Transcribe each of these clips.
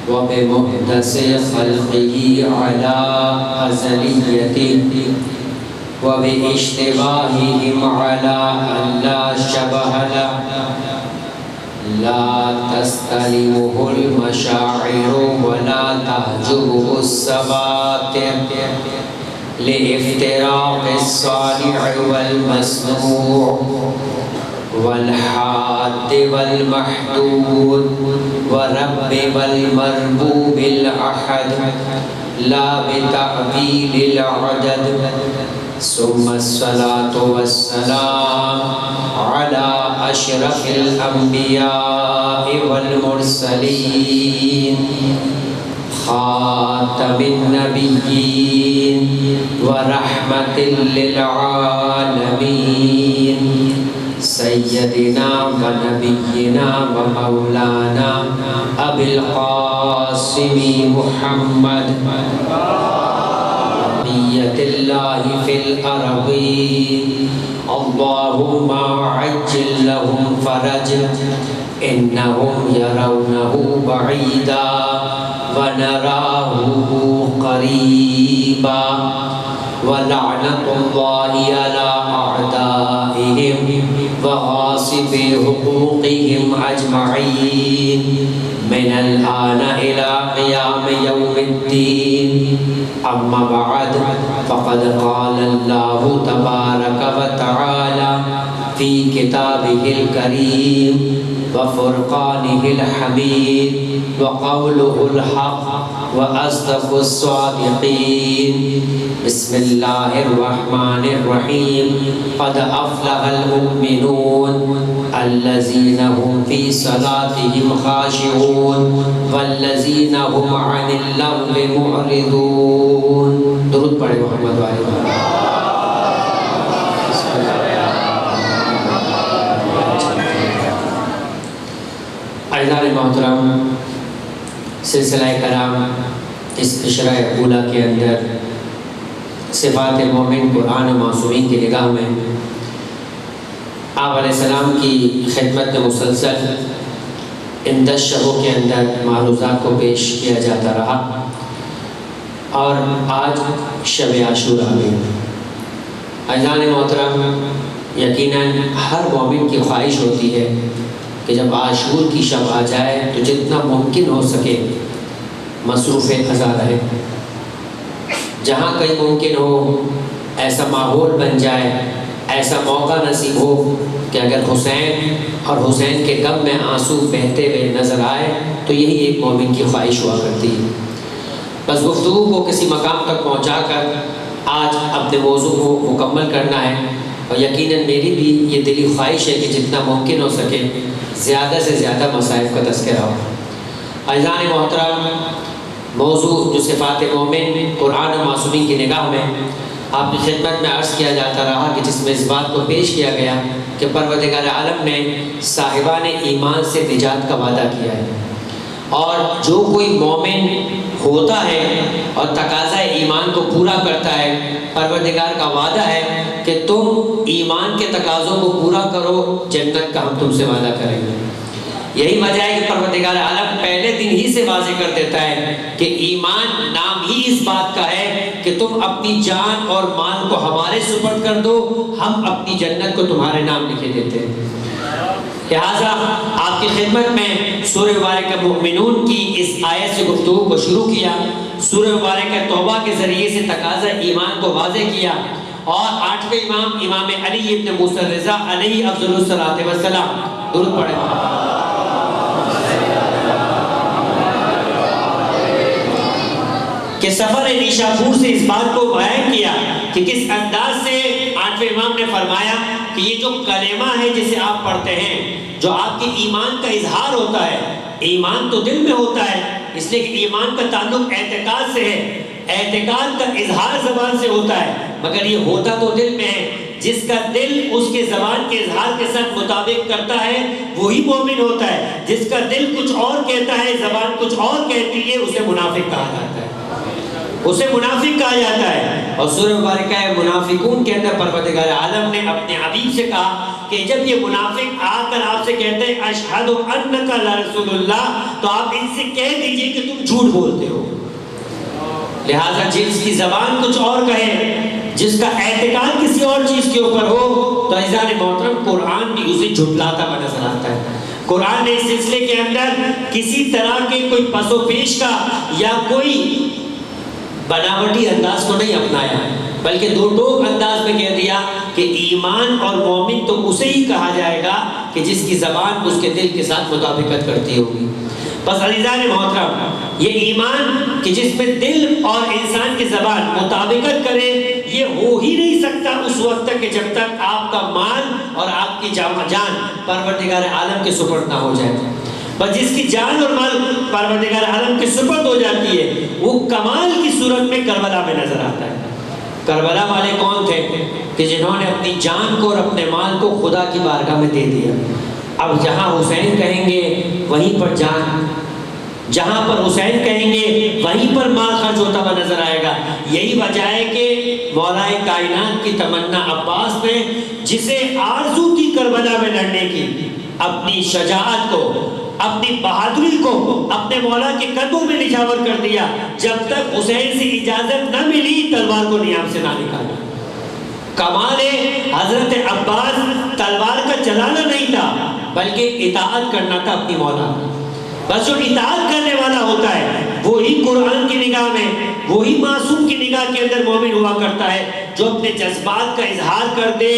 وبمحدث خلقه على أزليته وباشتباههم على أن لا شبه له لا تستلمه المشاعر ولا تهجبه السباتر لافتراق الصانع والمصنوع والحاد والمحدود ورب والمربوب الأحد لا بتأويل العدد ثم الصلاة والسلام على أشرف الأنبياء والمرسلين خاتم النبيين ورحمة للعالمين سيدنا ونبينا ومولانا أبي القاسم محمد بقية الله في الأرضين اللهم عجل لهم فرجا إنهم يرونه بعيدا ونراه قريبا ولعنة الله على أعدائهم وغاصب حقوقهم أجمعين من الآن إلى قيام يوم الدين أما بعد فقد قال الله تبارك وتعالى في كتابه الكريم وفرقانه الحميد وقوله الحق وأصدق الصادقين بسم الله الرحمن الرحيم قد أفلح المؤمنون الذين هم في صلاتهم خاشعون والذين هم عن اللغو معرضون درود پڑھیں محمد وآلہ اعزائے محترم سلسلہ کرام اس عشرہ اولیٰ کے اندر صفات مومن قرآن و معصومین کی نگاہ میں آپ علیہ السلام کی خدمت میں مسلسل ان 10 شبوں کے اندر معروضات کو پیش کیا جاتا رہا اور آج شب عاشوراء میں اعزائے محترم یقیناً ہر مومن کی خواہش ہوتی ہے کہ جب عاشور کی شب آ جائے تو جتنا ممکن ہو سکے مصروف ازا رہے، جہاں کہیں ممکن ہو ایسا ماحول بن جائے، ایسا موقع نصیب ہو کہ اگر حسین اور حسین کے غم میں آنسو بہتے ہوئے نظر آئے تو یہی ایک مومن کی خواہش ہوا کرتی ہے۔ بس گفتگو کو کسی مقام تک پہنچا کر آج اپنے موضوع کو مکمل کرنا ہے، اور یقیناً میری بھی یہ دلی خواہش ہے کہ جتنا ممکن ہو سکے زیادہ سے زیادہ مصائب کا تذکرہ ہو۔ اعزائے محترم، موضوع جو صفات مومن قرآن و معصومین کی نگاہ میں آپ کی خدمت میں عرض کیا جاتا رہا کہ جس میں اس بات کو پیش کیا گیا کہ پروردگار عالم نے صاحبان ایمان سے نجات کا وعدہ کیا ہے، اور جو کوئی مومن ہوتا ہے اور تقاضا ایمان کو پورا کرتا ہے، پروردگار کا وعدہ ہے کہ تم ایمان کے تقاضوں کو پورا کرو، جنت کا ہم تم سے وعدہ کریں گے۔ یہی وجہ ہے کہ پروردگار عالم پہلے دن ہی سے واضح کر دیتا ہے کہ ایمان نام ہی اس بات کا ہے کہ تم اپنی جان اور مال کو ہمارے سپرد کر دو، ہم اپنی جنت کو تمہارے نام لکھے دیتے ہیں۔ لہٰذا آپ کی خدمت میں سورہ مبارکہ مومنون کی اس آیت سے گفتگو کو شروع کیا، سورہ مبارکہ توبہ کے ذریعے سے تقاضا ایمان کو واضح کیا، اور 8ویں امام امام علی ابن موسیٰ رضا علیہ افضل الصلاۃ والسلام درود پڑھیں کہ سفر نیشاپور سے اس بات کو بیان کیا کہ کس انداز سے 8ویں امام نے فرمایا کہ یہ جو کلمہ ہے جسے آپ پڑھتے ہیں، جو آپ کے ایمان کا اظہار ہوتا ہے، ایمان تو دل میں ہوتا ہے، اس لیے کہ ایمان کا تعلق اعتقاد سے ہے، اعتقاد کا اظہار زبان سے ہوتا ہے، مگر یہ ہوتا تو دل میں ہے۔ جس کا دل اس کے زبان کے اظہار کے ساتھ مطابق کرتا ہے وہی مومن ہوتا ہے، جس کا دل کچھ اور کہتا ہے، زبان کچھ اور کہتی ہے، اسے منافق کہا جاتا ہے۔ اسے منافق کہا جاتا ہے. اور سورہ مبارکہ منافقون کے اندر پروردگار عالم نے اپنے حبیب سے کہا کہ جب یہ منافق آ کر آپ سے کہتے ہیں اشہد انک لرسول اللہ، تو آپ ان سے کہہ دیجئے کہ تم جھوٹ بولتے ہو. لہٰذا جس کی زبان کچھ اور کہے، جس کا اعتقاد کسی اور چیز کے اوپر ہو، تو عزیزان محترم قرآن بھی اسے جھٹلاتا ہوا نظر آتا ہے. قرآن نے اس سلسلے کے اندر کسی طرح کے کوئی پس و پیش کا یا کوئی بناوٹی انداز کو نہیں اپنایا، بلکہ دو ٹوک انداز میں کہہ دیا کہ ایمان اور مومن تو اسے ہی کہا جائے گا کہ جس کی زبان اس کے دل کے ساتھ مطابقت کرتی ہوگی. بس عزیزان محترم، یہ ایمان کہ جس میں دل اور انسان کی زبان مطابقت کرے، یہ ہو ہی نہیں سکتا اس وقت تک کہ جب تک آپ کا مال اور آپ کی جان پروردگار عالم کے سپرد نہ ہو جائے. بس جس کی جان اور مال پروردگار عالم کے سپرد ہو جاتی ہے، وہ کمال کی صورت میں کربلا میں نظر آتا ہے. کربلا والے کون تھے کہ جنہوں نے اپنی جان کو اور اپنے مال کو خدا کی بارگاہ میں دے دیا. اب جہاں حسین کہیں گے وہیں پر جان، جہاں پر حسین کہیں گے وہیں پر مال خرچ ہوتا ہوا نظر آئے گا. یہی وجہ ہے کہ مولا کائنات کی تمنا عباس نے جسے آرزو کی کربلا میں لڑنے کی، اپنی شجاعت کو، اپنی بہادری کو اپنے مولا کے قدموں میں نچھاور کر دیا. جب تک حسین سے اجازت نہ ملی تلوار کو نیام سے نہ نکالا. کمال حضرت عباس تلوار کا چلانا نہیں تھا بلکہ اطاعت کرنا تھا اپنی مولا. بس جو اطاعت کرنے والا ہوتا ہے وہی قرآن کی نگاہ میں، وہی معصوم کی نگاہ کے اندر مومن ہوا کرتا ہے. جو اپنے جذبات کا اظہار کر دے،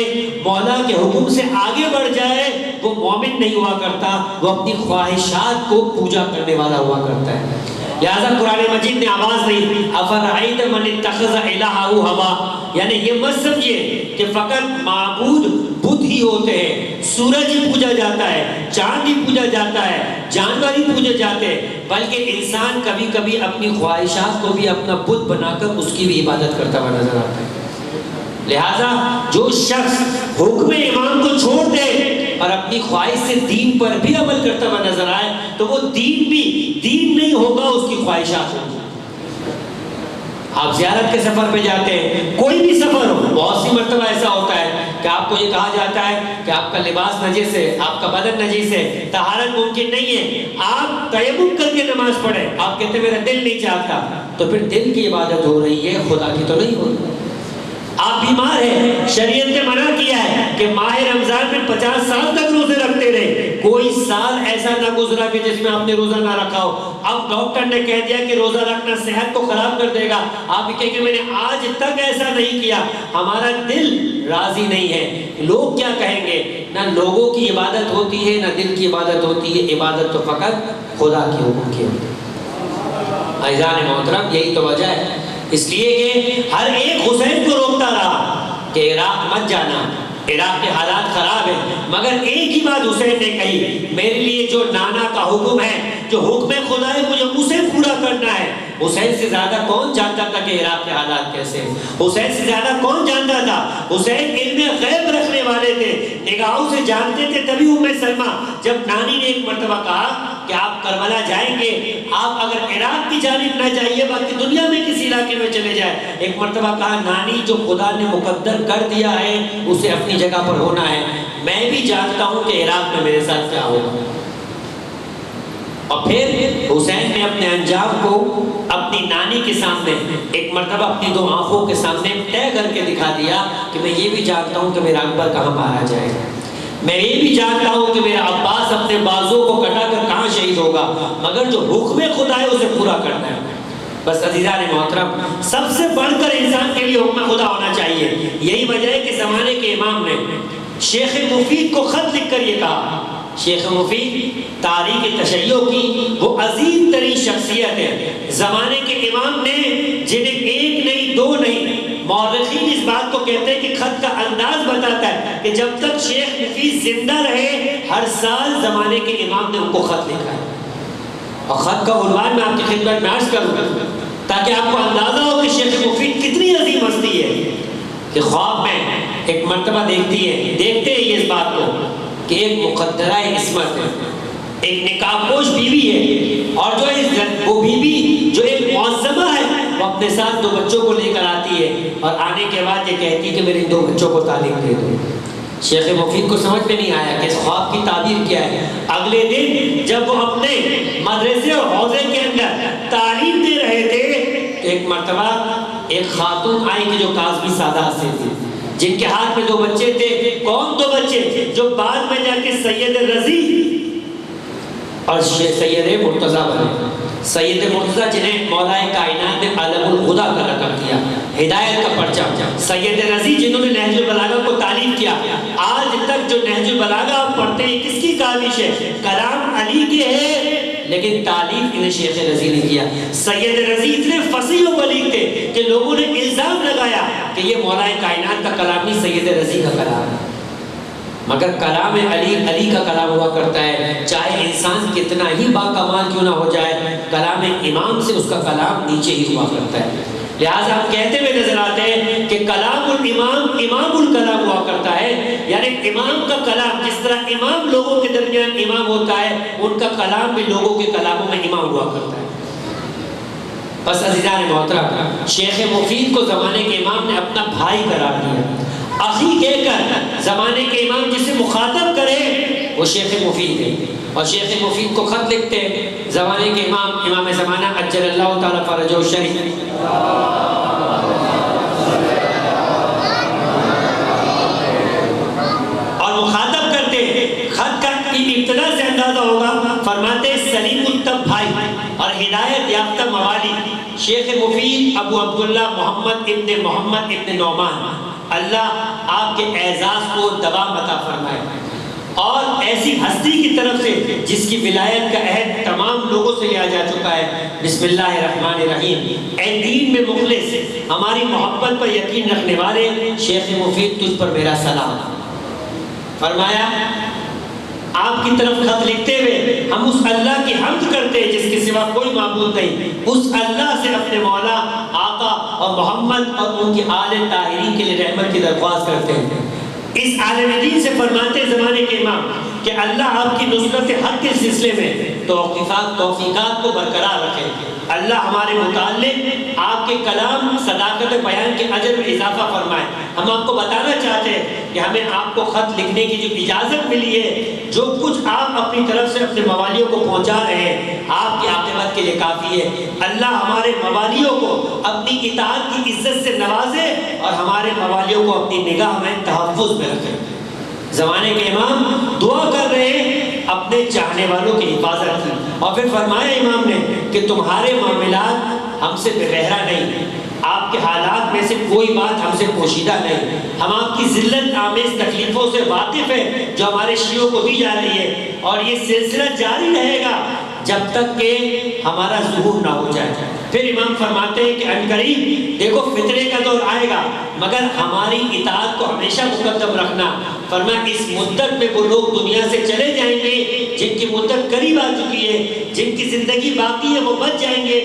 مولا کے حکم سے آگے بڑھ جائے، وہ مومن نہیں ہوا کرتا، وہ اپنی خواہشات کو پوجا کرنے والا ہوا کرتا ہے. لہذا قرآن مجید نے آواز دی افرأیت من اتخذ الہہ ہوا، یعنی یہ مت سمجھیے کہ فقط معبود بت ہی ہوتے ہیں، سورج ہی پوجا جاتا ہے، چاند ہی پوجا جاتا ہے، جانور ہی پوجے جاتے ہیں، بلکہ انسان کبھی کبھی اپنی خواہشات کو بھی اپنا بت بنا کر اس کی بھی عبادت کرتا ہوا نظر آتا ہے. لہذا جو شخص حکم امام کو چھوڑ دے اور اپنی خواہش سے دین پر بھی عمل کرتا ہوا نظر آئے تو وہ دین بھی دین نہیں ہوگا، اس کی خواہشات ہوگی. آپ زیارت کے سفر پہ جاتے ہیں، کوئی بھی سفر ہو، بہت سی مرتبہ ایسا ہوتا ہے کہ آپ کو یہ کہا جاتا ہے کہ آپ کا لباس نجس ہے، آپ کا بدن نجس ہے، طہارت ممکن نہیں ہے، آپ تیمم کر کے نماز پڑھیں. آپ کہتے ہیں میرا دل نہیں چاہتا، تو پھر دل کی عبادت ہو رہی ہے، خدا کی تو نہیں ہو رہی. آپ بیمار ہیں، شریعت نے منع کیا ہے کہ ماہ رمضان میں 50 سال تک روزے رکھتے رہے، کوئی سال ایسا نہ گزرا کہ جس میں آپ نے روزہ نہ رکھا ہو. اب ڈاکٹر نے کہہ دیا کہ روزہ رکھنا صحت کو خراب کر دے گا، آپ کہیں کہ میں نے آج تک ایسا نہیں کیا، ہمارا دل راضی نہیں ہے. لوگ کیا کہیں گے؟ نہ لوگوں کی عبادت ہوتی ہے نہ دل کی عبادت ہوتی ہے، عبادت تو فقط خدا کی حکم کی ہوتی ہے. عزیزان محترم، یہی تو وجہ ہے، اس لیے کہ ہر ایک حسین کو روکتا رہا کہ عراق مت جانا، عراق کے حالات خراب ہیں، مگر ایک ہی بات حسین نے کہی، میرے لیے جو نانا کا حکم ہے، جو حکم خدا ہے، مجھے اسے پورا کرنا ہے. حسین سے زیادہ کون جانتا تھا کہ عراق کے حالات کیسے ہیں؟ حسین سے زیادہ کون جانتا تھا؟ حسین علم غیب رکھنے والے تھے، نگاہوں سے جانتے تھے. تبھی سلمہ جب نانی نے ایک مرتبہ کہا کہ آپ کربلا جائیں گے، آپ اگر عراق کی جانب نہ جائیے، باقی دنیا میں کسی علاقے میں چلے جائیں. ایک مرتبہ کہا نانی جو خدا نے مقدر کر دیا ہے اسے اپنی جگہ پر ہونا ہے، میں بھی جانتا ہوں کہ عراق میں میرے ساتھ کیا ہوگا. اور پھر حسین نے اپنے انجام کو اپنی نانی کے سامنے ایک مرتبہ اپنی دو آنکھوں کے سامنے طے کر کے دکھا دیا کہ میں یہ بھی جانتا ہوں کہ میرا اکبر کہاں مارا جائے گا، میں یہ بھی جانتا ہوں کہ میرا عباس اپنے بازو کو کٹا کر کہاں شہید ہوگا، مگر جو حکم خدا ہے اسے پورا کرنا ہے. بس عزیزان محترم، سب سے بڑھ کر انسان کے لیے حکم خدا ہونا چاہیے. یہی وجہ ہے کہ زمانے کے امام نے شیخ مفید کو خط لکھ کر یہ کہا. شیخ مفید تاریخ تشیع کی وہ عظیم ترین شخصیت ہے. زمانے کے امام نے جنہیں ایک نہیں دو نہیں، مورخین اس بات کو کہتے ہیں کہ خط کا انداز بتاتا ہے کہ جب تک شیخ مفید زندہ رہے ہر سال زمانے کے امام نے ان کو خط لکھا ہے. اور خط کا عنوان میں آپ کی خدمت میں عرض کروں گا تاکہ آپ کو اندازہ ہو کہ شیخ مفید کتنی عظیم ہستی ہے کہ خواب میں ایک مرتبہ دیکھتے ہیں اس بات کو کہ ایک مقدرہ عصمت ہے، ایک نکاح پوش بیوی ہے، اور جو وہ بیوی جو ایک معظمہ ہے وہ اپنے ساتھ 2 بچوں کو لے کر آتی ہے اور آنے کے بعد یہ کہتی ہے کہ میرے 2 بچوں کو تعلیم دے دو۔ شیخ مفید کو سمجھ میں نہیں آیا کہ اس خواب کی تعبیر کیا ہے۔ اگلے دن جب وہ اپنے مدرسے اور حوضے کے اندر تعلیم دے رہے تھے تو ایک مرتبہ ایک خاتون آئی کہ جو کاظمی سادات سے تھی، جن کے ہاتھ میں 2 بچے تھے۔ کون 2 بچے؟ جو بعد میں جا کے سید رضی اور سید مرتضیٰ بنے۔ سید مرتضیٰ جنہیں مولا کائنات نے علم الہدیٰ کا لقب دیا، ہدایت کا پرچم۔ سید رضی جنہوں نے نہج البلاغہ کو تعلیم کیا۔ آج تک جو نہج البلاغہ آپ پڑھتے ہیں کس کی کاوش ہے؟ کلام علی کے ہے، لیکن تعلیم انہیں شیخ رضی نے کیا۔ سید رضی اتنے فصیح و بلیغ تھے کہ لوگوں نے الزام لگایا کہ یہ مولا کائنات کا کلام نہیں، سید رضی کا کلام ہے۔ مگر کلام علی علی کا کلام ہوا کرتا ہے، چاہے انسان کتنا ہی باکمال کیوں نہ ہو جائے، کلام امام سے اس کا کلام نیچے ہی ہوا کرتا ہے۔ لہٰذا ہم کہتے ہوئے نظر آتے ہیں کہ کلام الامام امام الکلام ہوا کرتا ہے، یعنی امام کا کلام جس طرح امام لوگوں کے درمیان امام ہوتا ہے، ان کا کلام بھی لوگوں کے کلاموں میں امام ہوا کرتا ہے۔ بس عزیزان محترم، شیخ مفید کو زمانے کے امام نے اپنا بھائی قرار دیا، اخی کہہ کر زمانے کے امام جسے مخاطب کرے وہ شیخ مفید ہے۔ اور شیخ مفید کو خط لکھتے زمانے کے امام زمانہ عجل اللہ تعالیٰ فرجہ الشریف، اور مخاطب کرتے خط کا ابتدا سے اندازہ ہوگا، فرماتے سلیم الطب بھائی اور ہدایت یافتہ موالی شیخ مفید ابو عبداللہ محمد ابن نعمان، اللہ آپ کے اعزاز کو دوام عطا فرمائے، اور ایسی ہستی کی طرف سے جس کی ولایت کا عہد تمام لوگوں سے لیا جا چکا ہے۔ بسم اللہ الرحمن الرحیم۔ اے دین میں مخلص، ہماری محبت پر یقین رکھنے والے شیخ مفید، تجھ پر میرا سلام۔ فرمایا آپ کی طرف خط لکھتے ہوئے ہم اس اللہ کی حمد کرتے ہیں جس کے سوا کوئی معبود نہیں، اس اللہ سے اپنے مولا آقا اور محمد اور ان کی آل طاہرین کے لیے رحمت کی درخواست کرتے ہیں۔ اس عالم دین سے فرماتے زمانے کے امام کہ اللہ آپ کی نصرت حق کے سلسلے میں توفیقات کو برقرار رکھے۔ اللہ ہمارے متعلق آپ کے کلام صداقت بیان کے اجر میں اضافہ فرمائے۔ ہم آپ کو بتانا چاہتے ہیں کہ ہمیں آپ کو خط لکھنے کی جو اجازت ملی ہے، جو کچھ آپ اپنی طرف سے اپنے موالیوں کو پہنچا رہے ہیں، آپ کی عاقبت کے لیے کافی ہے۔ اللہ ہمارے موالیوں کو اپنی اطاعت کی عزت سے نوازے اور ہمارے موالیوں کو اپنی نگاہ میں تحفظ میں رکھے۔ زمانے کے امام دعا کر رہے ہیں اپنے چاہنے والوں کی حفاظت کی، اور پھر فرمایا امام نے کہ تمہارے معاملات ہم سے بغیرہ نہیں، آپ کے حالات میں سے کوئی بات ہم سے پوشیدہ نہیں، ہم آپ کی ذلت آمیز تکلیفوں سے واقف ہیں جو ہمارے شیعوں کو دی جا رہی ہے، اور یہ سلسلہ جاری رہے گا جب تک کہ ہمارا ظہور نہ ہو جائے۔ پھر امام فرماتے ہیں کہ عنقریب دیکھو فطرے کا دور آئے گا، مگر ہماری اطاعت کو ہمیشہ مقدم رکھنا۔ فرمایا اس مدت میں وہ لوگ دنیا سے چلے جائیں گے جن کی مدت قریب آ چکی ہے، جن کی زندگی باقی ہے وہ بچ جائیں گے۔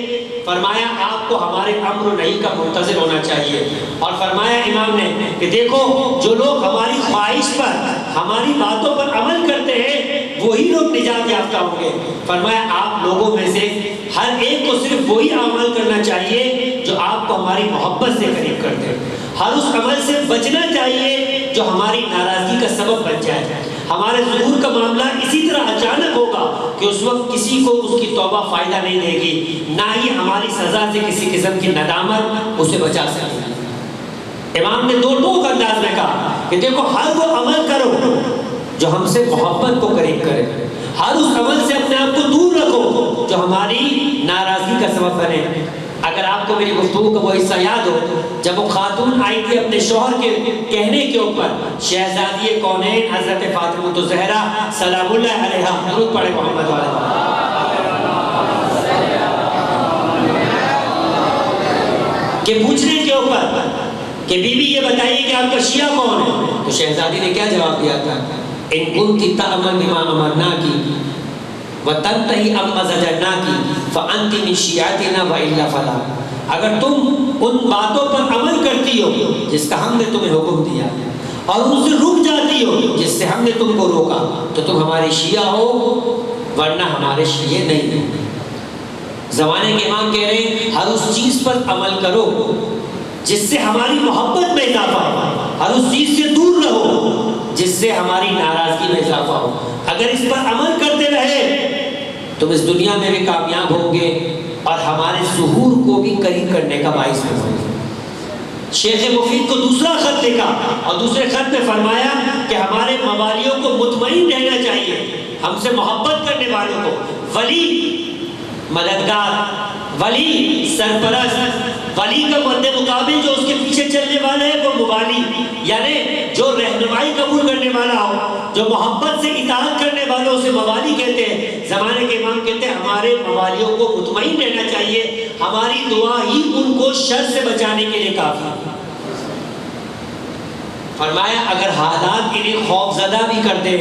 فرمایا آپ کو ہمارے امر و نہی کا منتظر ہونا چاہیے، اور فرمایا امام نے کہ دیکھو جو لوگ ہماری خواہش پر ہماری باتوں پر عمل کرتے ہیں وہی لوگ نجات یافتہ ہوں گے۔ فرمایا آپ لوگوں میں سے ہر ایک کو صرف وہی عمل کرنا چاہیے جو آپ کو ہماری محبت سے قریب کر دے، ہر اس عمل سے بچنا چاہیے جو ہماری ناراضگی کا سبب بن جائے۔ ہمارے ظہور کا معاملہ اسی طرح اچانک ہوگا کہ اس وقت کسی کو اس کی توبہ فائدہ نہیں دے گی، نہ ہی ہماری سزا سے کسی قسم کی ندامت اسے بچا سکے گی۔ امام نے 2 ٹوک انداز میں کہا کہ دیکھو ہر وہ عمل کرو جو ہم سے محبت کو قریب کرے، ہر اس عمل سے اپنے آپ کو دور رکھو جو ہماری ناراضگی کا سبب بنے۔ اگر آپ کو میری گفتگو کا وہ حصہ یاد ہو، جب وہ خاتون آئی تھی اپنے شوہر کے کہنے کے اوپر، شہزادی کونین حضرت فاطمہ الزہرا سلام اللہ علیہا، درود پڑھے محمد والے، کہ پوچھنے کے اوپر کہ بی بی یہ بتائیے کہ آپ کا شیعہ کون ہے، تو شہزادی نے کیا جواب دیا تھا؟ ان کنتی تعمل بما امرناکی وتنتہی عما زجرناکی فانتی من شیعتنا والا فلا۔ اگر تم ان باتوں پر عمل کرتی ہو جس کا ہم نے تمہیں حکم دیا اور ان سے رک جاتی ہو جس سے ہم نے تم کو روکا تو تم ہمارے شیعہ ہو، ورنہ ہمارے شیعہ نہیں ہو۔ زمانے کے امام کہہ رہے ہیں ہر اس چیز پر عمل کرو جس سے ہماری محبت میں اضافہ ہو، ہر اس چیز سے دور رہو جس سے ہماری ناراضگی میں اضافہ ہو۔ اگر اس پر عمل کرتے رہے تو اس دنیا میں بھی کامیاب ہوں گے اور ہمارے ظہور کو بھی قریب کرنے کا باعث ہوں گے۔ شیخ مفید کو دوسرا خط لکھا اور دوسرے خط میں فرمایا کہ ہمارے موالیوں کو مطمئن رہنا چاہیے، ہم سے محبت کرنے والوں کو، ولی مددگار، ولی سرپرست، ولی کا مد مقابل جو اس کے پیچھے چلنے والا ہے وہ موالی، یعنی جو رہنمائی قبول کرنے والا ہو، جو محبت سے اطاعت کرنے والوں سے موالی کہتے ہیں۔ زمانے کے امام کہتے ہیں ہمارے موالیوں کو مطمئن رہنا چاہیے، ہماری دعا ہی ان کو شر سے بچانے کے لیے کافی ہے۔ فرمایا اگر حالات انہیں خوف زدہ بھی کر دے،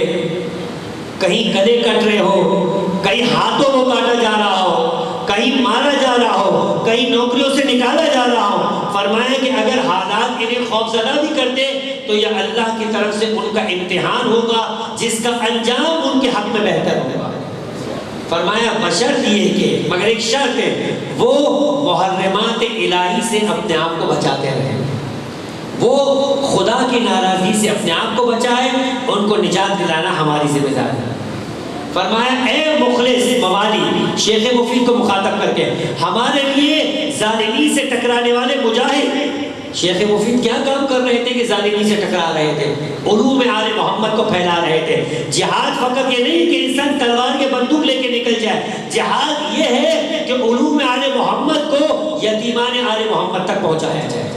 کہیں گلے کٹ رہے ہو، کہیں ہاتھوں کو کاٹا جا رہا ہو، کہیں مارا جا رہا ہو، کہیں نوکریوں سے نکالا جا رہا ہو، فرمایا کہ اگر حالات انہیں خوف زدہ بھی کر دے تو یہ اللہ کی طرف سے ان کا امتحان ہوگا جس کا انجام ان کے حق میں بہتر ہوگا۔ فرمایا بشرط یہ کہ مگر ایک شرط ہے، وہ محرمات الہی سے اپنے آپ کو بچاتے رہیں، وہ خدا کی ناراضگی سے اپنے آپ کو بچائے، ان کو نجات دلانا ہماری ذمہ داری ہے۔ فرمایا اے مخلص موالی، شیخ مفید کو مخاطب کر کے، ہمارے لیے ظالمی سے ٹکرانے والے مجاہد، شیخ مفید کیا کام کر رہے تھے کہ ظالمی سے ٹکرا رہے تھے؟ علوم آل محمد کو پھیلا رہے تھے۔ جہاد فقط یہ نہیں کہ انسان تلوار کے بندوق لے کے نکل جائے، جہاد یہ ہے کہ علوم آل محمد کو یتیمان آل محمد تک پہنچایا جائے۔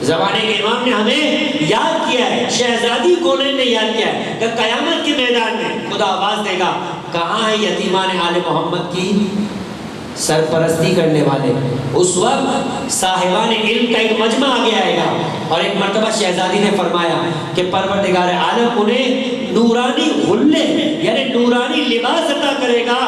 زمانے کے امام نے ہمیں یاد کیا ہے، شہزادی کونین نے یاد کیا ہے کہ قیامت کے میدان میں خدا آواز دے گا، کہاں ہے یتیمان آل محمد کی سرپرستی کرنے والے؟ اس وقت صاحبان علم کا ایک مجمع آگے آئے گا، اور ایک مرتبہ شہزادی نے فرمایا کہ پروردگار عالم انہیں نورانی غلے یعنی نورانی لباس عطا کرے گا،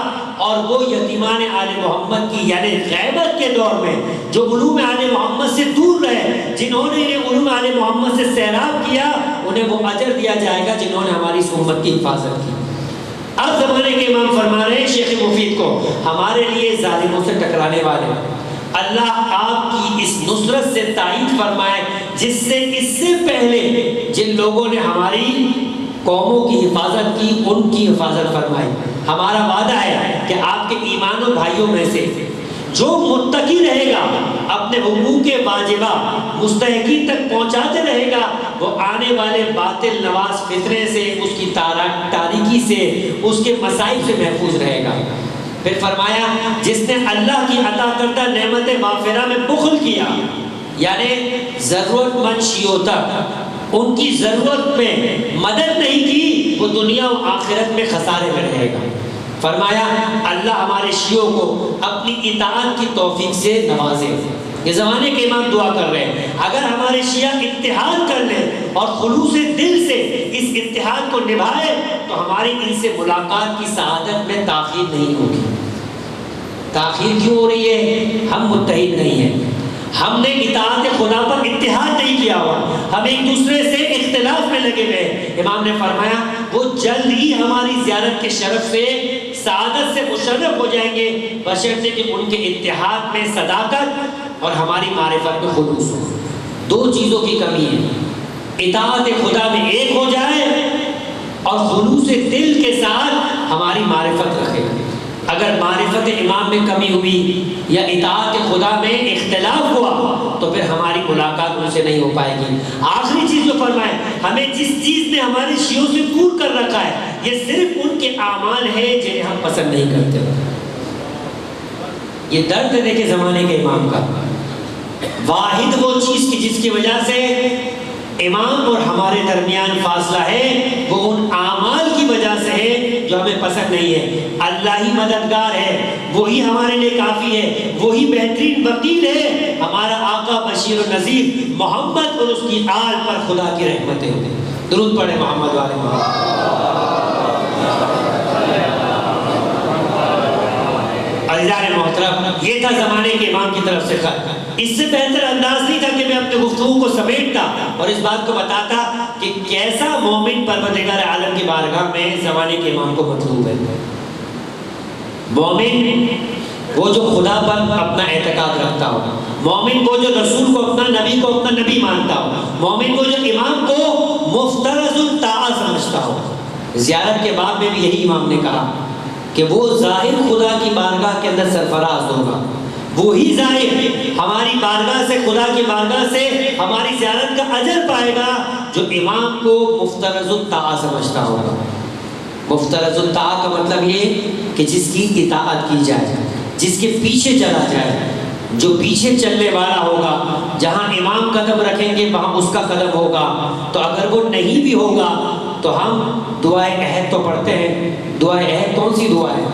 اور وہ یتیمان آل محمد کی یعنی غیبت کے دور میں جو علوم آل محمد سے دور رہے، جنہوں نے انہیں علوم آل محمد سے سیراب کیا، انہیں وہ اجر دیا جائے گا جنہوں نے ہماری اس امت کی حفاظت کی۔ اب زمانے کے امام فرما رہے ہیں شیخ مفید کو، ہمارے لیے ظالموں سے ٹکرانے والے اللہ آپ کی اس نصرت سے تائید فرمائے جس سے پہلے جن لوگوں نے ہماری قوموں کی حفاظت کی ان کی حفاظت فرمائی۔ ہمارا وعدہ ہے کہ آپ کے ایمانوں بھائیوں میں سے جو متقی رہے گا، اپنے حقوق واجبہ مستحقین تک پہنچاتے رہے گا، وہ آنے والے باطل نواز فتنے سے، اس کی تاریکی سے، اس کے مصائب سے محفوظ رہے گا۔ پھر فرمایا جس نے اللہ کی عطا کردہ نعمت مغفرہ میں بخل کیا، یعنی ضرورت مند شیعوں تک ان کی ضرورت میں مدد نہیں کی، وہ دنیا و آخرت میں خسارے میں رہے گا۔ فرمایا اللہ ہمارے شیعوں کو اپنی اطاعت کی توفیق سے نوازے۔ یہ زمانے کے امام دعا کر رہے ہیں اگر ہمارے شیعہ اتحاد کر لیں اور خلوص دل سے اس اتحاد کو نبھائے تو ہماری ان سے ملاقات کی سعادت میں تاخیر نہیں ہوگی۔ تاخیر کیوں ہو رہی ہے؟ ہم متحد نہیں ہیں، ہم نے اطاعت خدا پر اتحاد نہیں کیا ہوا، ہم ایک دوسرے سے اختلاف میں لگے ہوئے۔ امام نے فرمایا وہ جلد ہی ہماری زیارت کے شرف سے سعادت سے مشرف ہو جائیں گے، بشرطے کہ ان کے اتحاد میں صداقت اور ہماری معرفت میں خلوص ہو۔ دو چیزوں کی کمی ہے، اطاعت خدا میں ایک ہو جائے اور خلوص دل کے ساتھ ہماری معرفت رکھے۔ اگر معرفت امام میں کمی ہوئی یا اطاعت خدا میں اختلاف ہوا تو پھر ہماری ملاقات ان سے نہیں ہو پائے گی۔ آخری چیز جو فرمائے، ہمیں جس چیز نے ہمارے شیعوں سے دور کر رکھا ہے یہ صرف ان کے اعمال ہیں جنہیں ہم پسند نہیں کرتے۔ یہ درد ہے کہ زمانے کے امام کا واحد وہ چیز کی جس کی وجہ سے امام اور ہمارے درمیان فاصلہ ہے وہ ان اعمال کی وجہ سے ہے جو ہمیں پسند نہیں ہے۔ اللہ ہی مددگار ہے، وہی ہمارے لیے کافی ہے، وہی بہترین وکیل ہے، ہمارا آقا بشیر و نذیر محمد اور اس کی آل پر خدا کی رحمتیں ہوتی۔ درود پڑھے محمد والے محمد۔ عزیزان محترم، یہ تھا زمانے کے امام کی طرف سے خط۔ اس سے بہتر انداز نہیں تھا کہ میں اپنے گفتگو کو سمیٹتا اور اس بات کو بتاتا کہ کیسا مومن پروردگار عالم کی بارگاہ میں زمانے کے امام کو مطلوب ہے۔ مومن وہ وہ جو خدا پر اپنا اعتقاد رکھتا ہو، مومن وہ جو رسول کو اپنا نبی کو اپنا نبی مانتا ہو، مومن وہ جو امام کو مفترض الطاعہ سمجھتا ہو۔ زیارت کے باب میں بھی یہی امام نے کہا کہ وہ ظاہر خدا کی بارگاہ کے اندر سرفراز ہوگا، وہی ظاہر ہماری بارگاہ سے، خدا کی بارگاہ سے ہماری زیارت کا اجر پائے گا جو امام کو مفترض الطاعہ سمجھتا ہوگا۔ مفترض الطاعہ کا مطلب یہ کہ جس کی اطاعت کی جائے، جس کے پیچھے چلا جائے، جو پیچھے چلنے والا ہوگا، جہاں امام قدم رکھیں گے وہاں اس کا قدم ہوگا۔ تو اگر وہ نہیں بھی ہوگا تو ہم دعائے عہد تو پڑھتے ہیں۔ دعائے عہد کون سی دعا ہے؟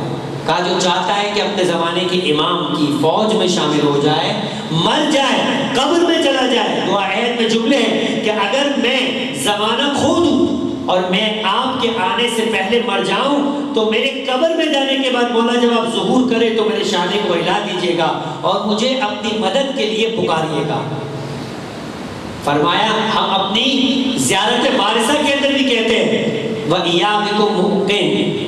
کہا جو چاہتا ہے کہ اپنے زمانے کے امام کی فوج میں شامل ہو جائے، مر جائے، قبر میں چلا جائے، دعا عہد میں جملے ہیں کہ اگر میں زمانہ کھو دوں اور میں آپ کے آنے سے پہلے مر جاؤں تو میرے قبر میں جانے کے بعد مولا جب آپ ظہور کرے تو میرے شانے کو ہلا دیجیے گا اور مجھے اپنی مدد کے لیے پکاریے گا۔ فرمایا ہم اپنی زیارت وارثہ کے اندر بھی کہتے ہیں وَإِيَابِكُمْ مُقِّن،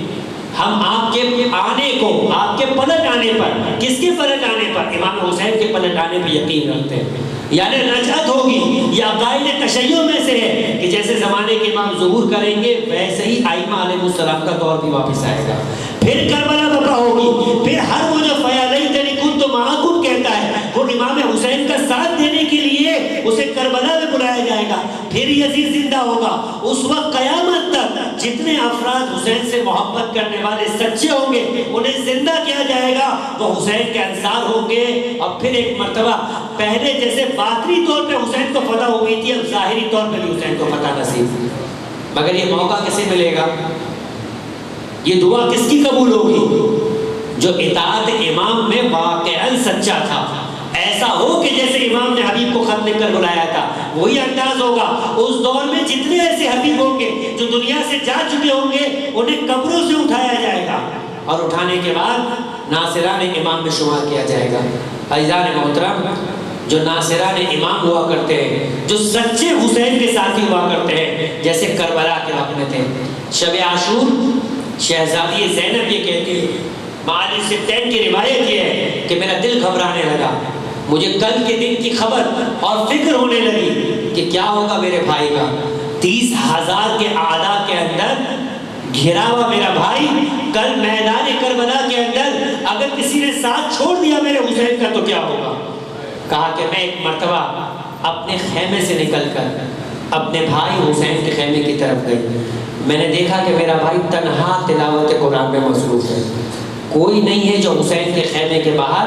ہم آپ کے آنے کو، آپ کے پلٹ آنے پر، کس کے پلٹ آنے پر؟ امام حسین کے پلٹ آنے پر یقین رکھتے ہیں۔ یعنی رجعت ہوگی، یہ عقائد تشیع میں سے ہے کہ جیسے زمانے کے امام ظہور کریں گے ویسے ہی ائمہ علیہ السلام کا دور بھی واپس آئے گا، پھر کربلا برپا ہوگی، پھر ہر وہ جو فَيَا لَيْتَنِي كُنتُ مَعَكُمْ کہتا ہے وہ امام حسین کا ساتھ دینے کے لیے اسے کربلا میں بلایا جائے گا، پھر یزید زندہ ہوگا۔ اس وقت قیامت تک جتنے افراد حسین سے محبت کرنے والے سچے ہوں گے انہیں زندہ کیا جائے گا، وہ حسین کے انصار ہوں گے۔ اور پھر ایک مرتبہ پہلے جیسے باطنی طور پہ حسین کو فتح ہوئی تھی، اب ظاہری طور پہ بھی حسین کو فتح نصیب، مگر یہ موقع کسے ملے گا؟ یہ دعا کس کی قبول ہوگی؟ جو اطاعت امام میں واقعاً سچا تھا۔ ایسا ہو کہ جیسے امام نے حبیب کو خط لکھ کر بلایا تھا وہی انداز ہوگا۔ اس دور میں جتنے ایسے حبیب ہوں گے جو دنیا سے جا چکے ہوں گے انہیں قبروں سے اٹھایا جائے گا اور اٹھانے کے بعد ناصران امام میں شمار کیا جائے گا۔ عزیزان محترم، جو ناصران امام ہوا کرتے ہیں، جو سچے حسین کے ساتھی ہوا کرتے ہیں، جیسے کربلا کے وقت میں تھے، شب عاشور شہزادی زینب یہ کہتی ہے، معالی سبتین کی روایت یہ ہے کہ میرا دل گھبرانے لگا، مجھے کل کے دن کی خبر اور فکر ہونے لگی کہ کیا ہوگا میرے بھائی کا۔ 30,000 کے اعداء کے اندر گھرا ہوا میرا بھائی، کل میدان کربلا کے اندر اگر کسی نے ساتھ چھوڑ دیا میرے حسین کا تو کیا ہوگا؟ کہا کہ میں ایک مرتبہ اپنے خیمے سے نکل کر اپنے بھائی حسین کے خیمے کی طرف گئی، میں نے دیکھا کہ میرا بھائی تنہا تلاوت قرآن میں مصروف ہے، کوئی نہیں ہے جو حسین کے خیمے کے باہر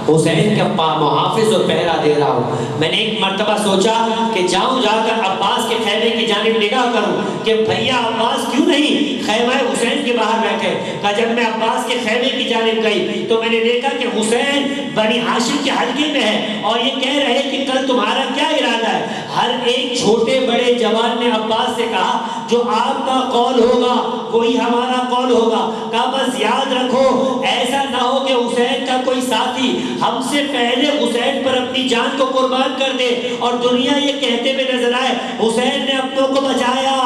حسین کا محافظ اور پہرا دے رہا ہو۔ میں نے ایک مرتبہ سوچا کہ جاؤں جا کر عباس کے خیمے کی جانب نگاہ کروں کہ بھیا عباس کیوں نہیں خیمہ حسین کے باہر بیٹھے۔ کہ جب میں عباس کے خیمے کی جانب گئی تو میں نے دیکھا کہ حسین بنی ہاشم کے حلقے میں ہے اور یہ کہہ رہے کہ کل تمہارا کیا ارادہ ہے۔ ہر ایک چھوٹے بڑے جوان نے عباس سے کہا جو آپ کا قول ہوگا وہی ہمارا قول ہوگا۔ کہا بس یاد رکھو ایسا نہ ہو کہ حسین کا کوئی ساتھی ہم سے پہلے حسین پر اپنی جان کو قربان کر دے اور دنیا یہ کہتے ہوئے نظر آئے حسین نے اپنوں کو بچایا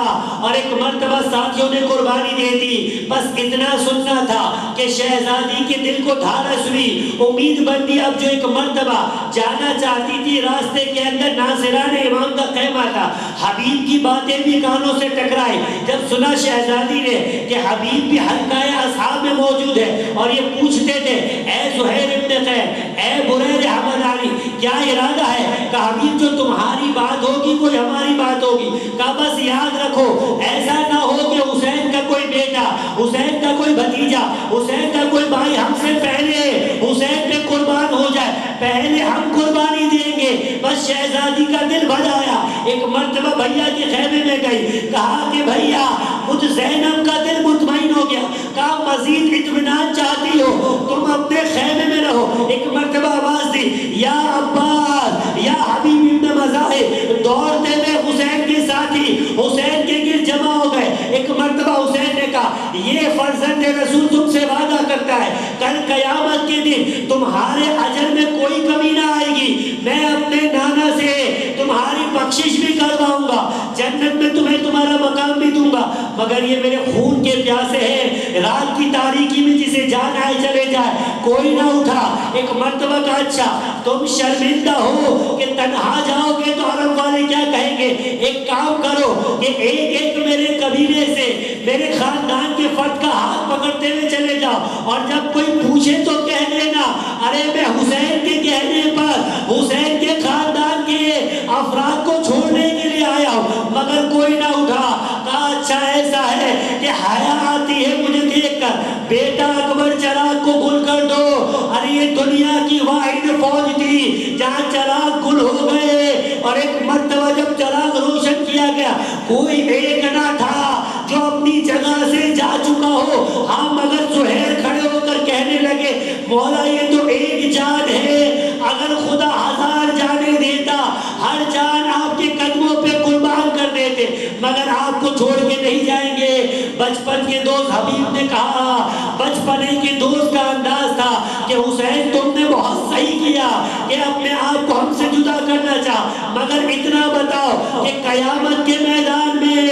اور ایک مرتبہ ساتھیوں نے قربانی دے دی۔ بس اتنا سننا تھا کہ شہزادی کے دل کو دھارس ہوئی، امید بندی اب جو ایک مرتبہ جانا چاہتی تھی راستے کے اندر ناصران امام کا خیمہ تھا، حبیب کی باتیں بھی کانوں سے ٹکرائی۔ جب سنا شہزادی نے کہ حبیب بھی حلقہ اصحاب میں موجود ہے اور یہ پوچھتے تھے اے زہیر ابن خیر، اے بریر احمد علی، کیا ارادہ ہے؟ کہ حبیب جو تمہاری بات ہوگی وہ ہماری بات ہوگی۔ کہا بس یاد رکھو ایسا نہ ہو کہ حسین کا کوئی بیٹا، حسین کا کوئی بھتیجا، حسین کا کوئی بھائی ہم سے پہلے حسین پہ قربان ہو جائے، پہلے ہم قربانی دیں گے۔ بس شہزادی کا دل بھر آیا، ایک مرتبہ بھیا کے خیمے میں گئی، کہا کہ بھیا مجھ زینب کا دل مطمئن ہو گیا، کہا مزید اطمینان چاہتی ہو تم اپنے خیمے میں رہو۔ ایک مرتبہ آواز دی یا عباس یا حبیب ابن مزاحم، دوڑتے ہوئے حسین کے ساتھی حسین کے گرد جمع ہو گئے۔ ایک مرتبہ حسین نے کہا یہ فرزند رسول تم سے وعدہ کرتا ہے کل قیامت کے دن تمہارے اجر میں کوئی کمی نہ آئے گی، میں اپنے نانا سے تمہاری بخشش بھی کرواؤں گا، جنت جنت میں تمہیں تمہارا مقام بھی دوں گا، مگر یہ میرے خون کے پیاسے ہیں، رات کی تاریکی میں جسے جان آئے چلے جائے، کوئی نہ اٹھا۔ ایک مرتبہ کا اچھا تم شرمندہ ہو کہ تنہا جاؤ گے تو عرب والے کیا کہیں گے، ایک کام کرو کہ ایک ایک میرے قبیلے سے، میرے خاندان کے فرد کا ہاتھ پکڑتے ہوئے چلے جاؤ، اور جب کوئی پوچھے تو کہہ دینا ارے میں حسین کے کہنے پر حسین کے خاندان کے افراد کو چھوڑنے کے لیے آیا ہوں، مگر کوئی نہ اٹھا۔ کہا اچھا ایسا ہے کہ حیا آتی ہے مجھے دیکھ کر، بیٹا اکبر چراغ کو گل کر دو۔ ارے یہ دنیا کی واحد فوج تھی جہاں چراغ گل ہو گئے، اور ایک مرتبہ جب چراغ روشن کیا گیا کوئی ایک نہ تھا جو اپنی جگہ سے جا چکا ہو۔ ہاں مگر زہیر کھڑے ہو کر کہنے لگے مولا یہ تو ایک جان ہے، اگر خدا 1000 جانیں دیتا ہر جان آپ کے قدموں پہ قربان کر دیتے، مگر آپ کو چھوڑ کے نہیں جائیں گے۔ بچپن کے دوست حبیب نے کہا، بچپنے کے دوست کا انداز تھا کہ حسین تم نے بہت صحیح کیا کہ اپنے آپ کو ہم سے جدا کرنا چاہ، مگر اتنا بتاؤ کہ قیامت کے میدان میں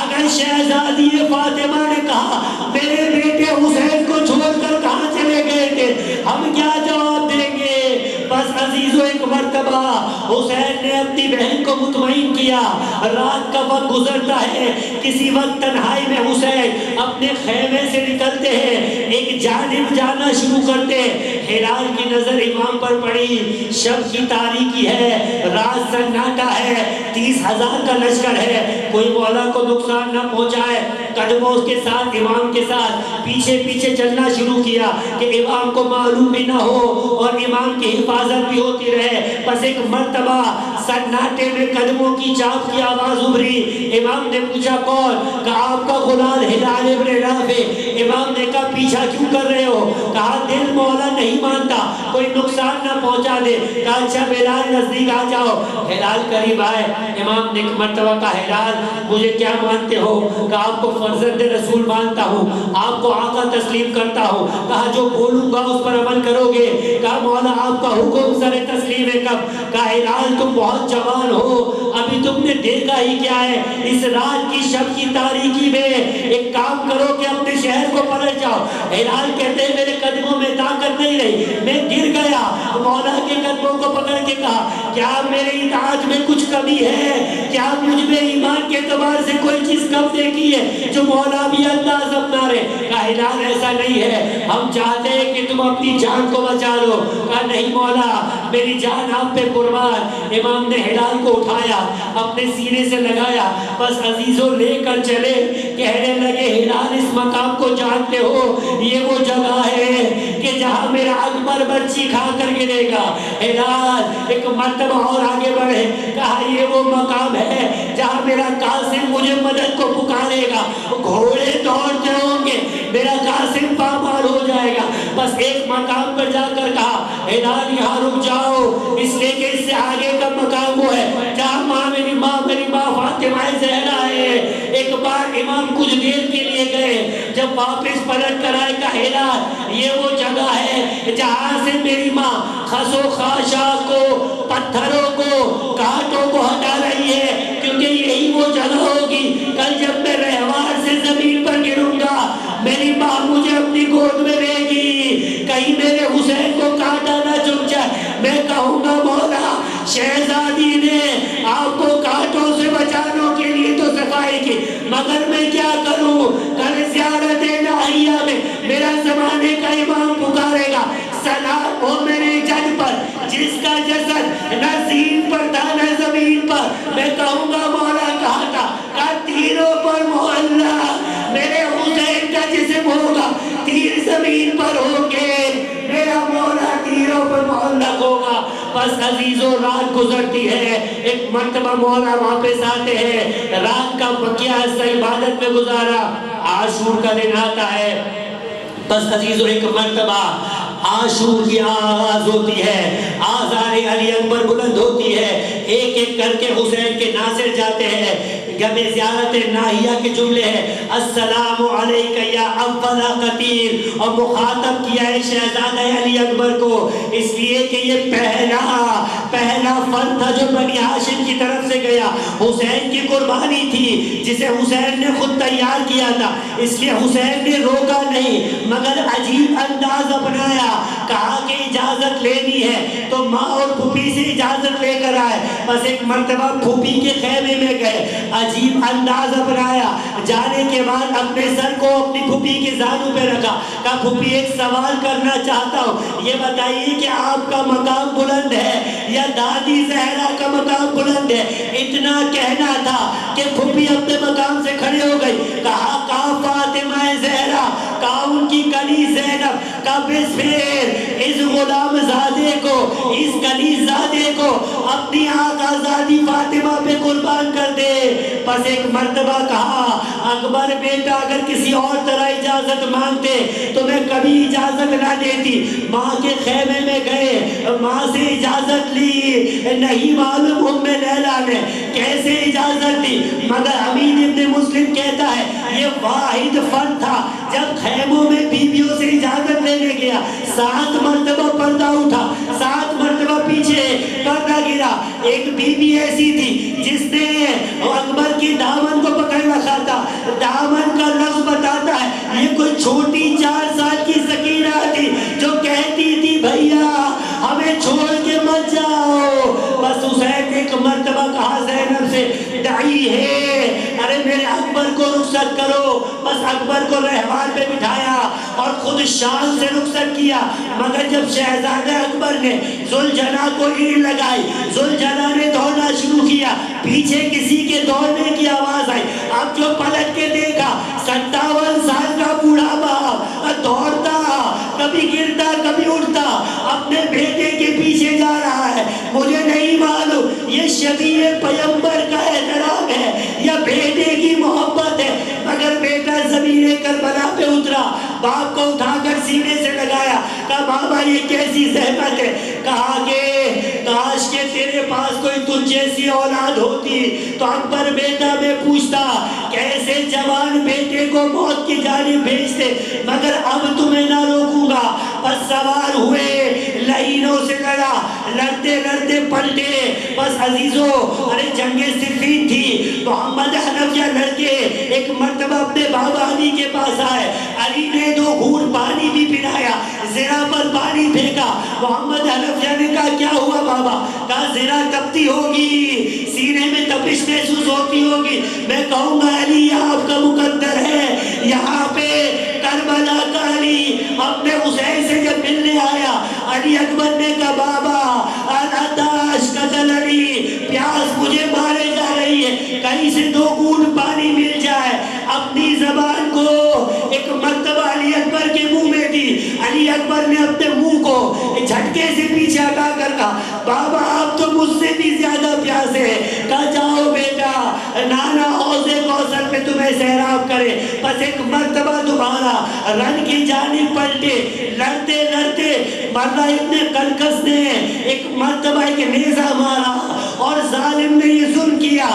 اگر شہزادی فاطمہ نے کہا میرے بیٹے حسین کو چھوڑ کر کہاں چلے گئے تھے، ہم کیا جواب دیں گے؟ بس عزیزو ایک مرتبہ حسین نے اپنی بہن کو مطمئن کیا، رات کا وقت گزرتا ہے، کسی وقت تنہائی میں حسین اپنے خیمے سے نکلتے ہیں، ایک جانب جانا شروع کرتے ہیں۔ ہلال کی نظر امام پر پڑی، شب کی تاریکی ہے، رات سناٹا ہے، 30,000 کا لشکر ہے، کوئی مولا کو نقصان نہ پہنچائے، قدموں کے ساتھ امام کے ساتھ پیچھے پیچھے چلنا شروع کیا کہ امام کو معلوم بھی نہ ہو اور امام کی حفاظت بھی ہوتی رہے۔ بس ایک مرتبہ سناٹے میں قدموں کی چاپ کی آواز ابھری، امام نے پوچھا کون؟ کہا آپ کا غلام ہلال ابن رافع۔ امام نے کہا پیچھا کیوں کر رہے ہو؟ کہا دل مولا نہیں مانتا کوئی نقصان نہ پہنچا دے۔ کہا اچھا بلال نزدیک آ جاؤ۔ ہلال قریب آئے، امام نے ایک مرتبہ کہا ہلال مجھے کیا مانتے ہو؟ کہا آپ کو فرزند رسول مانتا ہوں، آپ کو آقا تسلیم کرتا ہوں۔ کہا جو بولوں گا اس پر عمل کرو گے؟ کہا مولا آپ کا حکم سر تسلیم ہے کب؟ کہا ہلال تم بہت جوان ہو، ابھی تم نے دیکھا ہی کیا ہے، اس رات کی شب کی تاریکی میں ایک کام کرو کہ اپنے شہر کو پلٹ جاؤ۔ ہلال کہتے ہیں میرے قدموں میں طاقت نہیں رہی، میں گر گیا۔ مولا کے قدموں کو پکڑ کے کہا کیا میرے اطاعت میں کچھ کمی ہے؟ کیا مجھ میں ایمان کے اعتبار سے کوئی چیز کم دیکھی ہے جو مولا بھی انداز اپنا رہے؟ کہا ہلال ایسا نہیں ہے، ہم چاہتے ہیں کہ تم اپنی جان کو بچا لو۔ کہا نہیں مولا میری جان آپ پہ قربان۔ امام نے ہلال کو اٹھایا، اپنے سینے سے لگایا، بس عزیزوں لے کر چلے، کہنے لگے ہلال اس مقام کو جانتے ہو، یہ وہ جگہ ہے کہ جہاں میرا اکبر بچی کھا کر گرے گا۔ ہلال ایک مرتبہ اور آگے بڑھے، کہا یہ وہ مقام ہے جہاں میرا قاسم مجھے مدد کو پکارے گا، گھوڑے دوڑتے ہوں گے، میرا قاسم پامال ہو جائے گا۔ بس ایک مقام پر جا کر کہا ہلال یہاں رک جاؤ، اس لیے کہ اس سے آگے کا مقام وہ ہے جہاں میری ماں فاطمہ زہرا ہے۔ ایک بار امام کچھ دیر کے لیے گئے، جب واپس پلٹ کر آئے کہا ہلال یہ وہ جگہ ہے جہاں سے میری ماں خس و خاشاک کو، پتھروں کو، کانٹوں کو ہٹا رہی ہے، کیونکہ یہی وہ جگہ ہوگی کل جب میں رہوار سے زمین پر گروں گا میری ماں مجھے اپنی گود میں لے گی، کہیں میرے حسین کو کانٹا نہ چبھ جائے۔ میں کہوں گا مولا شہزادی نے آپ کو کانٹوں سے بچانے کے لیے تو صفائی کی، مگر میں کیا کروں؟ کل زیارت الہیہ میں میرا زمانے کا امام پکارے گا، سلام ہو میرے جد پر جس کا جسد نہ زین پر تھا نہ زمین پر۔ میں کہوں گا مولا کہا تھا، کہا تیروں پر محلہ، میرے حسین کا جسم ہوگا، تیر زمین پر ہوگے، میرا مولا تیروں پر معلق ہوگا۔ بس عزیزوں رات گزرتی ہے، ایک مرتبہ مولا واپس آتے ہیں، رات کا بقیہ حصہ عبادت میں گزارا، عاشور کا دن آتا ہے۔ بس عزیزوں ایک مرتبہ عاشور کی آغاز ہوتی ہے، آذان علی اکبر بلند ہوتی ہے، ایک ایک کر کے حسین کے ناصر جاتے ہیں۔ جب زیارت ناہیہ کے جملے ہیں السلام علیکہ یا اول قتیل، اور مخاطب کیا ہے شہزادہ علی اکبر کو، اس لیے کہ یہ پہلا پہلا فن تھا جو بنی ہاشم کی طرف سے گیا، حسین کی قربانی تھی جسے حسین نے خود تیار کیا تھا، اس لیے حسین نے روکا نہیں مگر عجیب انداز اپنایا، کہا کہ اجازت لینی ہے تو ماں اور پھوپھی سے اجازت لے کر آئے، بس ایک مرتبہ پھوپھی کے خیمے میں گئے، عجیب انداز اپنایا، جانے کے بعد اپنے سر کو اپنی پھوپھی کے زانوں پہ رکھا، کہا پھوپھی ایک سوال کرنا چاہتا ہوں، یہ بتائیے کہ آپ کا مقام بلند ہے یا دادی زہرا کا مقام بلند ہے؟ اتنا کہنا تھا کہ پھوپھی اپنے مقام سے کھڑے ہو گئی، کہا فاطمہ زہرا، کہا ان کی کنی زینب، کہا بس پھر اس غلام زادے کو، اس کنی زادے کو اپنی آقا زادی فاطمہ پہ قربان کر دے۔ بس ایک مرتبہ کہا اکبر بیٹا اگر کسی اور طرح اجازت مانگتے تو میں کبھی اجازت نہ دیتی، ماں کے خیمے میں گئے، ماں سے اجازت لی، نہیں معلوم ام لیلا نے کیسے اجازت دی، مگر امین ابن مسلم کہتا ہے یہ واحد فن تھا جب خیموں میں بیویوں سے اجازت لینے گیا، 7 مرتبہ پردہ اٹھا، 7 مرتبہ پیچھے پردہ گرا، ایک بی بی ایسی تھی جس نے اکبر کی دامن کو پکڑ رکھا تھا، دامن کا لفظ بتاتا ہے یہ کوئی چھوٹی 4 سال کی سکینہ تھی جو کہتی تھی بھیا ہمیں چھوڑ کے مت جاؤ۔ بس حسین نے ایک مرتبہ کہا زینب سے دعی ہے، ارے میرے اکبر کو رخصت کرو، بس اکبر کو رہوان پہ بٹھایا اور خود شان سے رخصت کیا، مگر جب شہزادہ اکبر نے ذوالجنا کو اینٹ لگائی، ذوالجنا نے دوڑنا شروع کیا، پیچھے کسی کے دوڑنے کی آواز آئی، اب جو پلٹ کے دیکھا 57 سال کا بوڑھا باپ دوڑتا، کبھی گرتا کبھی اٹھتا، اپنے بیٹے کے پیچھے جا رہا ہے، مجھے نہیں معلوم یہ شبیہ پیغمبر کا احترام ہے یا بیٹے کی محبت ہے، مگر بیٹا زمین کربلا پہ اترا، باپ کو اٹھا کر سینے سے لگایا، کہا بابا یہ کیسی زحمت ہے، کہا کہ کاش کہ تیرے پاس کوئی تجھ جیسی اولاد ہوتی تو اکبر بیٹا میں پوچھتا کیسے جوان بیٹے کو موت کی جانب بھیجتے، مگر اب تمہیں نہ روکوں گا۔ بس سوار ہوئے، لعینوں سے لڑا، لڑتے لڑتے پلٹے، بس عزیزو ارے جنگ صفین تھی، محمد حنفیہ لڑکے ایک مرتبہ اپنے بابا علی کے پاس آئے، علی نے 2 گھونٹ پانی بھی پلایا، زرہ پر پانی پھینکا، محمد حنفیہ نے کہا کیا ہوا بابا؟ کہا زرہ تپتی ہوگی، سینے میں تپش محسوس ہوتی ہوگی، میں کہوں گا علی یہ آپ کا مقدر ہے۔ یہاں پہ کربلا کا علی اپنے حسین سے جب ملنے آیا، علی اکبر نے کہا بابا العطاش قتل علی، پیاس مجھے مارے جا رہی ہے، کہیں سے 2 گھونٹ پانی مل جائے۔ اپنی زبان کو ایک مرتبہ علی اکبر کے منہ میں دی، علی اکبر نے اپنے منہ کو جھٹکے سے پیچھے ہٹا کر کہا بابا آپ تو مجھ سے بھی زیادہ پیاسے ہیں، کہا جاؤ بیٹا نانا حوض کوثر میں تمہیں سیراب کرے۔ بس ایک مرتبہ دوبارہ رن کی جانب پلٹے، لڑتے لڑتے مرہ ابن قلقس نے ایک مرتبہ ایک نیزہ مارا اور ظالم نے یہ ظلم کیا،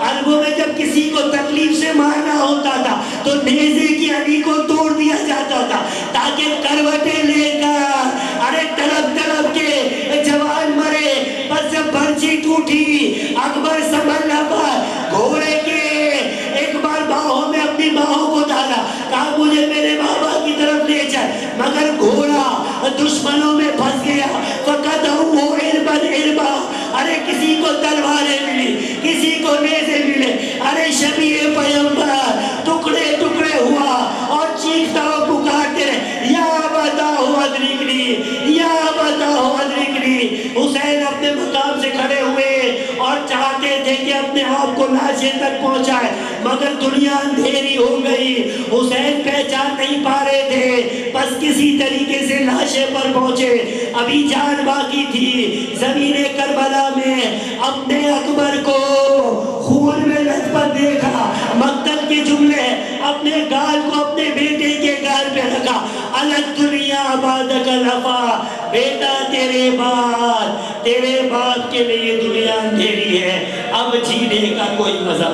عربوں میں جب کسی کو تکلیف سے مارنا ہوتا تھا تو نیزے کی اڑی کو توڑ دیا جاتا تھا تاکہ کروٹیں لے کر ارے تڑپ تڑپ کے جوان مرے۔ بس جب برچی ٹوٹی اکبر سنبھل نہ پائے، گھوڑے کے ایک بار باہوں میں اپنی باہوں کو ڈالا، کہا مجھے میرے بابا کی طرف لے جائے، مگر گھوڑا دشمنوں میں پھنس گیا، فقدہو عرباً عربا، ارے کسی کو تلواریں ملی، کسی کو نیزے ملے، ارے شبیہ پیغمبر ٹکڑے ٹکڑے ہوا اور چیختا ہوا پکارتے رہے یا بتاؤ ادرکنی، یا بتاؤ ادرکنی۔ حسین اپنے مقام سے کھڑے ہوئے اور چاہتے تھے کہ اپنے آپ کو لاشیں تک پہنچائے، مگر دنیا اندھیری ہو گئی، حسین پہچان نہیں پا رہے تھے، بس کسی طریقے سے لاشیں پر پہنچے، ابھی جان باقی تھی۔ زمین کربلا میں اپنے اکبر کو خون میں لثپت دیکھا، مقتل کے جملے اپنے گال کو اپنے بیٹے کے گال پہ رکھا، الگ دنیا بعدک الوفا، بیٹا تیرے بعد تیرے باپ کے لیے دنیا اندھیری ہے، اب جینے کا کوئی مزہ